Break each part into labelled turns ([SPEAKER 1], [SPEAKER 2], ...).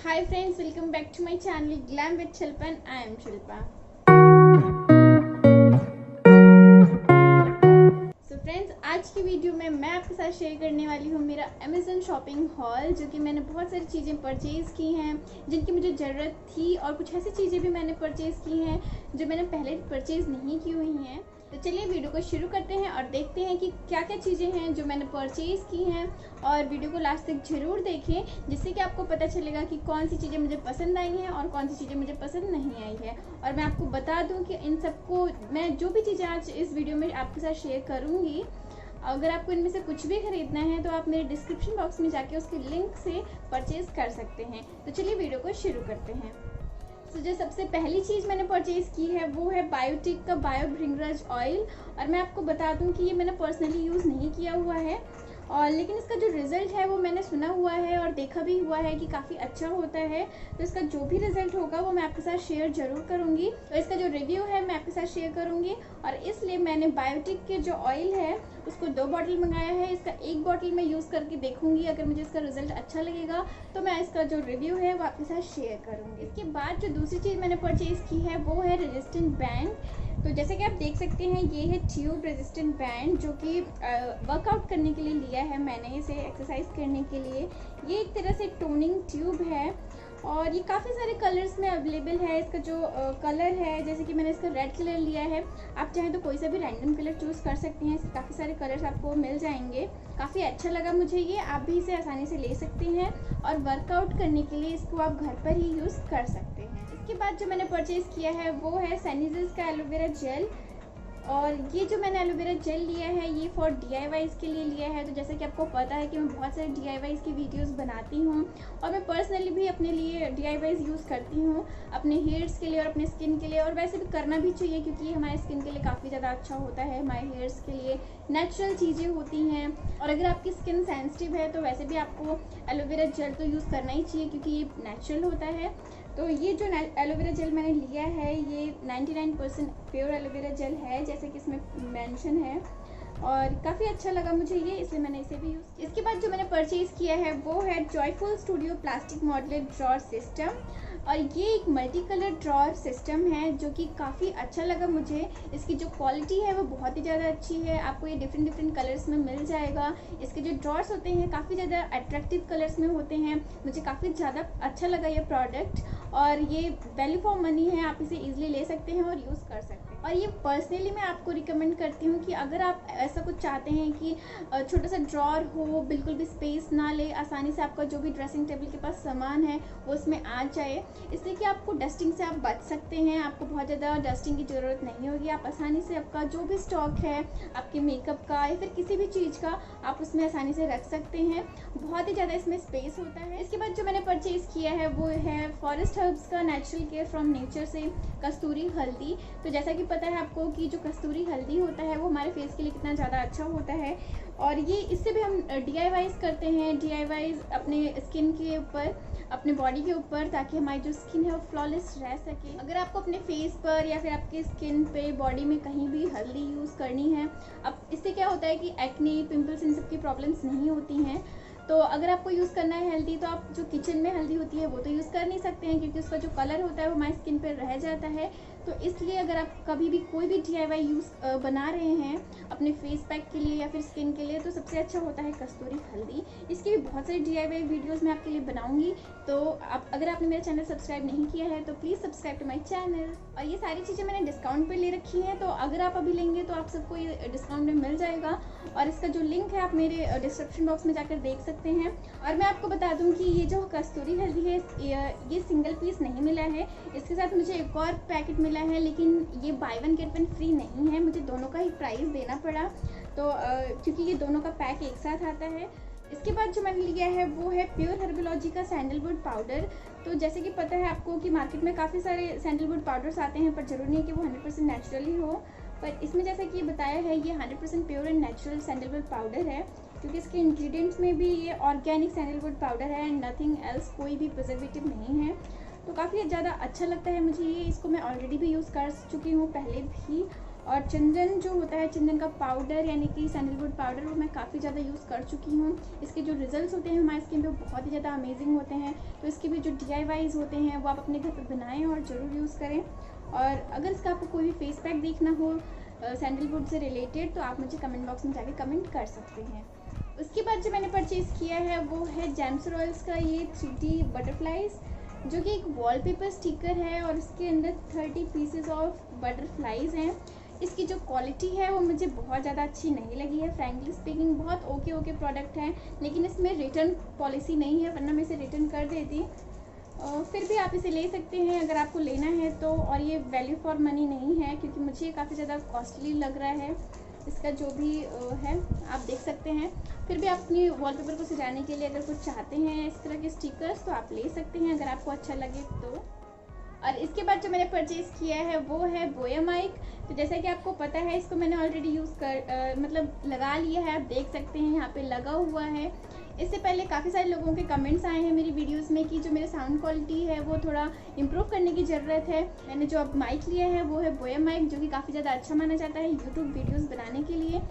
[SPEAKER 1] Hi friends, welcome back to my channel Glam with Shilpa and I am Shilpa. So friends, आज की video में मैं आपके साथ शेयर करने वाली हूँ मेरा Amazon शॉपिंग हॉल, जो कि मैंने बहुत सारी चीज़ें परचेज़ की हैं जिनकी मुझे ज़रूरत थी, और कुछ ऐसी चीज़ें भी मैंने परचेज़ की हैं जो मैंने पहले परचेज़ नहीं की हुई हैं। तो चलिए वीडियो को शुरू करते हैं और देखते हैं कि क्या क्या चीज़ें हैं जो मैंने परचेज़ की हैं, और वीडियो को लास्ट तक ज़रूर देखें जिससे कि आपको पता चलेगा कि कौन सी चीज़ें मुझे पसंद आई हैं और कौन सी चीज़ें मुझे पसंद नहीं आई है। और मैं आपको बता दूं कि इन सबको मैं जो भी चीज़ें आज इस वीडियो में आपके साथ शेयर करूँगी, अगर आपको इनमें से कुछ भी खरीदना है तो आप मेरे डिस्क्रिप्शन बॉक्स में जाके उसके लिंक से परचेज़ कर सकते हैं। तो चलिए वीडियो को शुरू करते हैं। तो जो सबसे पहली चीज़ मैंने परचेज़ की है वो है बायोटिक का बायो भृंगराज ऑयल। और मैं आपको बता दूं कि ये मैंने पर्सनली यूज़ नहीं किया हुआ है, और लेकिन इसका जो रिज़ल्ट है वो मैंने सुना हुआ है और देखा भी हुआ है कि काफ़ी अच्छा होता है। तो इसका जो भी रिज़ल्ट होगा वो मैं आपके साथ शेयर ज़रूर करूँगी। तो इसका जो रिव्यू है मैं आपके साथ शेयर करूँगी, और इसलिए मैंने बायोटिक के जो ऑयल है उसको 2 बॉटल मंगाया है। इसका 1 बॉटल मैं यूज़ करके देखूँगी, अगर मुझे इसका रिज़ल्ट अच्छा लगेगा तो मैं इसका जो रिव्यू है वो आपके साथ शेयर करूँगी। इसके बाद जो दूसरी चीज़ मैंने परचेज़ की है वो है रेजिस्टेंट बैंड। तो जैसे कि आप देख सकते हैं, ये है ट्यूब रेजिस्टेंट बैंड, जो कि वर्कआउट करने के लिए लिया है मैंने, इसे एक्सरसाइज करने के लिए। ये एक तरह से टोनिंग ट्यूब है और ये काफ़ी सारे कलर्स में अवेलेबल है। इसका जो कलर है, जैसे कि मैंने इसका रेड कलर लिया है, आप चाहें तो कोई सा भी रैंडम कलर चूज़ कर सकते हैं। इसके काफ़ी सारे कलर्स आपको मिल जाएंगे। काफ़ी अच्छा लगा मुझे ये, आप भी इसे आसानी से ले सकते हैं और वर्कआउट करने के लिए इसको आप घर पर ही यूज़ कर सकते हैं। इसके बाद जो मैंने परचेज़ किया है वो है सैनिज़ का एलोवेरा जेल। और ये जो मैंने एलोवेरा जेल लिया है ये फॉर DIYs के लिए लिया है। तो जैसे कि आपको पता है कि मैं बहुत सारे DIYs की वीडियोस बनाती हूँ, और मैं पर्सनली भी अपने लिए DIYs यूज़ करती हूँ अपने हेयर्स के लिए और अपने स्किन के लिए। और वैसे भी करना भी चाहिए क्योंकि ये हमारे स्किन के लिए काफ़ी ज़्यादा अच्छा होता है। हमारे हेयर्स के लिए नेचुरल चीज़ें होती हैं, और अगर आपकी स्किन सेंसिटिव है तो वैसे भी आपको एलोवेरा जेल तो यूज़ करना ही चाहिए क्योंकि ये नेचुरल होता है। तो ये जो एलोवेरा जेल मैंने लिया है ये 99% प्योर एलोवेरा जेल है, जैसे कि इसमें मेंशन है, और काफ़ी अच्छा लगा मुझे ये, इसलिए मैंने इसे भी यूज़ किया। इसके बाद जो मैंने परचेज़ किया है वो है joyful studio plastic modulate drawer system. और ये एक मल्टी कलर ड्रॉर सिस्टम है जो कि काफ़ी अच्छा लगा मुझे। इसकी जो क्वालिटी है वो बहुत ही ज़्यादा अच्छी है। आपको ये डिफरेंट कलर्स में मिल जाएगा। इसके जो ड्रॉर्स होते हैं काफ़ी ज़्यादा अट्रैक्टिव कलर्स में होते हैं। मुझे काफ़ी ज़्यादा अच्छा लगा ये प्रोडक्ट, और ये वैल्यू फॉर मनी है। आप इसे ईजिली ले सकते हैं और यूज़ कर सकते हैं। और ये पर्सनली मैं आपको रिकमेंड करती हूँ कि अगर आप ऐसा कुछ चाहते हैं कि छोटा सा ड्रॉर हो, बिल्कुल भी स्पेस ना ले, आसानी से आपका जो भी ड्रेसिंग टेबल के पास सामान है वो उसमें आ जाए, इसलिए कि आपको डस्टिंग से आप बच सकते हैं। आपको बहुत ज़्यादा डस्टिंग की ज़रूरत नहीं होगी। आप आसानी से आपका जो भी स्टॉक है आपके मेकअप का या फिर किसी भी चीज़ का, आप उसमें आसानी से रख सकते हैं। बहुत ही ज़्यादा इसमें स्पेस होता है। इसके बाद जो मैंने परचेज़ किया है वो है फॉरेस्ट हर्ब्स का नेचुरल केयर फ्रॉम नेचर से कस्तूरी हल्दी। तो जैसा कि पता है आपको कि जो कस्तूरी हल्दी होता है वो हमारे फेस के लिए कितना ज़्यादा अच्छा होता है, और ये इससे भी हम DIYs करते हैं। DIYs अपने स्किन के ऊपर, अपने बॉडी के ऊपर, ताकि हमारी जो स्किन है वो फ्लॉलेस रह सके। अगर आपको अपने फेस पर या फिर आपके स्किन पे, बॉडी में कहीं भी हल्दी यूज़ करनी है, अब इससे क्या होता है कि एक्ने, पिंपल्स, इन सब की प्रॉब्लम्स नहीं होती हैं। तो अगर आपको यूज़ करना है हल्दी, तो आप जो किचन में हल्दी होती है वो तो यूज़ कर नहीं सकते हैं क्योंकि उसका जो कलर होता है वो हमारी स्किन पर रह जाता है। तो इसलिए अगर आप कभी भी कोई भी DIY बना रहे हैं अपने फेस पैक के लिए या फिर स्किन के लिए, तो सबसे अच्छा होता है कस्तूरी हल्दी। इसकी भी बहुत सारी DIY वीडियोस मैं आपके लिए बनाऊंगी। तो आप, अगर आपने मेरा चैनल सब्सक्राइब नहीं किया है तो please subscribe to my channel. और ये सारी चीज़ें मैंने डिस्काउंट पे ले रखी हैं, तो अगर आप अभी लेंगे तो आप सबको ये डिस्काउंट में मिल जाएगा। और इसका जो लिंक है आप मेरे डिस्क्रिप्शन बॉक्स में जाकर देख सकते हैं। और मैं आपको बता दूं कि ये जो कस्तूरी हल्दी है ये सिंगल पीस नहीं मिला है, इसके साथ मुझे एक और पैकेट मिला है, लेकिन ये बाय 1 गेट 1 फ्री नहीं है। मुझे दोनों का ही प्राइस देना पड़ा, तो क्योंकि ये दोनों का पैक एक साथ आता है। इसके बाद जो मैंने लिया है वो है प्योर हर्बोलॉजी का सैंडलवुड पाउडर। तो जैसे कि पता है आपको कि मार्केट में काफ़ी सारे सैंडलवुड पाउडर्स आते हैं, पर ज़रूरी नहीं कि वो 100% नेचुरल ही हो। पर इसमें जैसे कि बताया है ये 100% pure and natural sandalwood powder है, क्योंकि इसके इंग्रेडिएंट्स में भी ये ऑर्गेनिक सैंडलवुड पाउडर है एंड नथिंग एल्स, कोई भी प्रिजर्वेटिव नहीं है। तो काफ़ी ज़्यादा अच्छा लगता है मुझे ये। इसको मैं ऑलरेडी भी यूज़ कर चुकी हूँ पहले भी, और चंदन जो होता है, चंदन का पाउडर यानी कि सैंडलवुड पाउडर, वो मैं काफ़ी ज़्यादा यूज़ कर चुकी हूँ। इसके जो रिजल्ट्स होते हैं हमारी स्किन पे बहुत ही ज़्यादा अमेजिंग होते हैं। तो इसके भी जो DIYs होते हैं वो आप अपने घर पे बनाएं और ज़रूर यूज़ करें। और अगर इसका आपको कोई भी फेस पैक देखना हो सैंडलवुड से रिलेटेड तो आप मुझे कमेंट बॉक्स में जाके कमेंट कर सकते हैं। उसके बाद जो मैंने परचेज़ किया है वो है जैम्स रॉयल्स का ये 3D बटरफ्लाइज, जो कि एक वॉलपेपर स्टिकर है और इसके अंदर 30 पीसेस ऑफ बटरफ्लाइज हैं। इसकी जो क्वालिटी है वो मुझे बहुत ज़्यादा अच्छी नहीं लगी है, फ्रैंकली स्पीकिंग। बहुत ओके प्रोडक्ट है, लेकिन इसमें रिटर्न पॉलिसी नहीं है, वरना मैं इसे रिटर्न कर देती। फिर भी आप इसे ले सकते हैं अगर आपको लेना है तो। और ये वैल्यू फॉर मनी नहीं है, क्योंकि मुझे काफ़ी ज़्यादा कॉस्टली लग रहा है इसका जो भी है, आप देख सकते हैं। फिर भी आप अपनी वॉलपेपर को सजाने के लिए अगर कुछ चाहते हैं इस तरह के स्टिकर्स तो आप ले सकते हैं, अगर आपको अच्छा लगे तो। और इसके बाद जो मैंने परचेज़ किया है वो है बोयामाइक। तो जैसा कि आपको पता है, इसको मैंने ऑलरेडी यूज़ मतलब लगा लिया है, आप देख सकते हैं यहाँ पे लगा हुआ है। इससे पहले काफ़ी सारे लोगों के कमेंट्स आए हैं मेरी वीडियोस में कि जो मेरे साउंड क्वालिटी है वो थोड़ा इम्प्रूव करने की ज़रूरत है। मैंने जो अब माइक लिया है वो है बोयामाइक, जो कि काफ़ी ज़्यादा अच्छा माना जाता है यूट्यूब वीडियोस बनाने के लिए।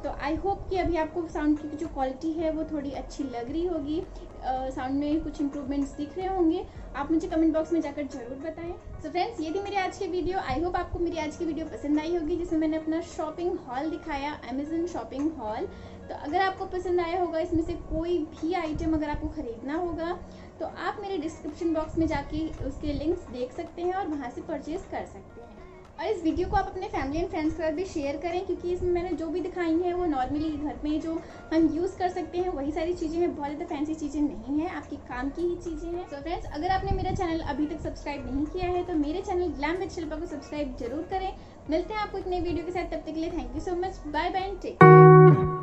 [SPEAKER 1] तो आई होप कि अभी आपको साउंड की जो क्वालिटी है वो थोड़ी अच्छी लग रही होगी, साउंड में कुछ इंप्रूवमेंट्स दिख रहे होंगे। आप मुझे कमेंट बॉक्स में जाकर ज़रूर बताएं। सो फ्रेंड्स, ये थी मेरी आज की वीडियो। आई होप आपको मेरी आज की वीडियो पसंद आई होगी, जिसमें मैंने अपना शॉपिंग हॉल दिखाया, अमेजन शॉपिंग हॉल। तो अगर आपको पसंद आया होगा इसमें से कोई भी आइटम अगर आपको ख़रीदना होगा तो आप मेरे डिस्क्रिप्शन बॉक्स में जाके उसके लिंक्स देख सकते हैं और वहाँ से परचेज़ कर सकते हैं। और इस वीडियो को आप अपने फैमिली एंड फ्रेंड्स के साथ भी शेयर करें, क्योंकि इसमें मैंने जो भी दिखाई हैं वो नॉर्मली घर में जो हम यूज़ कर सकते हैं वही सारी चीज़ें हैं, बहुत ज़्यादा फैंसी चीज़ें नहीं हैं, आपकी काम की ही चीज़ें हैं। सो फ्रेंड्स, अगर आपने मेरा चैनल अभी तक सब्सक्राइब नहीं किया है तो मेरे चैनल ग्लैम विद शिल्पा को सब्सक्राइब जरूर करें। मिलते हैं आपको एक नई वीडियो के साथ, तब तक के लिए thank you so much, bye bye and take care.